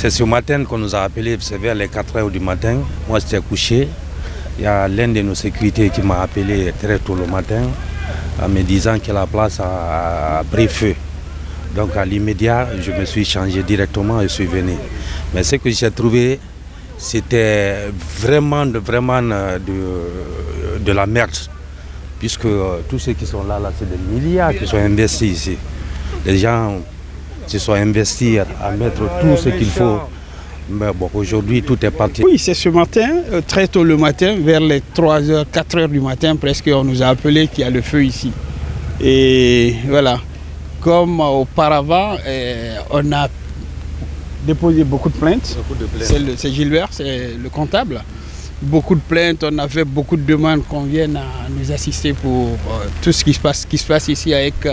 C'est ce matin qu'on nous a appelé, c'est vers les 4 h du matin. Moi j'étais couché. Il y a l'un de nos sécurités qui m'a appelé très tôt le matin en me disant que la place a pris feu. Donc à l'immédiat, je me suis changé directement et je suis venu. Mais ce que j'ai trouvé, c'était vraiment de la merde. Puisque tous ceux qui sont là, c'est des milliards qui sont investis ici. Les gens se sont investis à mettre tout ce qu'il faut. Mais bon, aujourd'hui, tout est parti. Oui, c'est ce matin, très tôt le matin, vers les 3 h, 4 h du matin, presque, on nous a appelé qu'il y a le feu ici. Et voilà, comme auparavant, on a déposé beaucoup de plaintes. C'est Gilbert, c'est le comptable. Beaucoup de plaintes, on a fait beaucoup de demandes qu'on vienne à nous assister pour tout ce qui se passe ici avec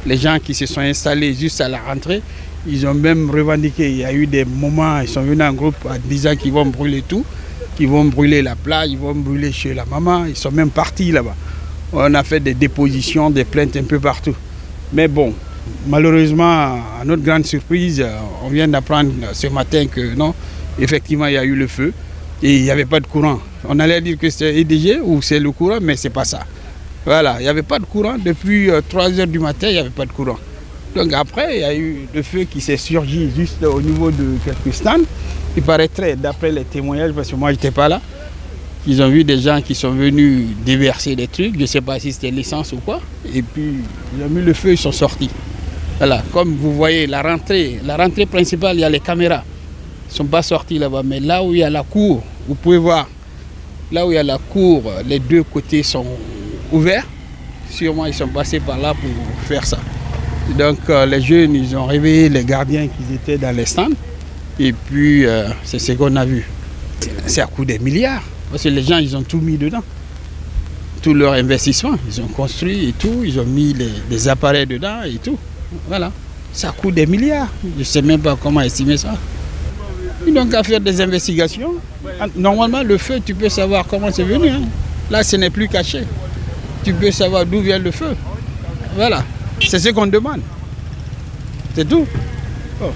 les gens qui se sont installés juste à la rentrée. Ils ont même revendiqué, il y a eu des moments, ils sont venus en groupe en disant qu'ils vont brûler tout, qu'ils vont brûler la plage, ils vont brûler chez la maman, ils sont même partis là-bas. On a fait des dépositions, des plaintes un peu partout. Mais bon, malheureusement, à notre grande surprise, on vient d'apprendre ce matin que non, effectivement, il y a eu le feu et il n'y avait pas de courant. On allait dire que c'est EDG ou c'est le courant, mais ce n'est pas ça. Voilà, il n'y avait pas de courant. Depuis 3 h du matin, il n'y avait pas de courant. Donc après, il y a eu le feu qui s'est surgi juste au niveau de quelques stands. Il paraîtrait, d'après les témoignages, parce que moi je n'étais pas là, ils ont vu des gens qui sont venus déverser des trucs, je ne sais pas si c'était l'essence ou quoi, et puis ils ont mis le feu, ils sont sortis. Voilà, comme vous voyez, la rentrée principale, il y a les caméras. Ils ne sont pas sortis là-bas, mais là où il y a la cour, vous pouvez voir, là où il y a la cour, les deux côtés sont ouverts. Sûrement ils sont passés par là pour faire ça. Donc les jeunes, ils ont réveillé les gardiens qui étaient dans les stands. Et puis c'est ce qu'on a vu. C'est à coût des milliards. Parce que les gens, ils ont tout mis dedans. Tout leur investissement. Ils ont construit et tout. Ils ont mis les appareils dedans et tout. Voilà. Ça coûte des milliards. Je ne sais même pas comment estimer ça. Et donc à faire des investigations. Normalement, le feu, tu peux savoir comment c'est venu. Hein. Là, ce n'est plus caché. Tu peux savoir d'où vient le feu. Voilà. C'est ce qu'on demande. C'est tout. Oh.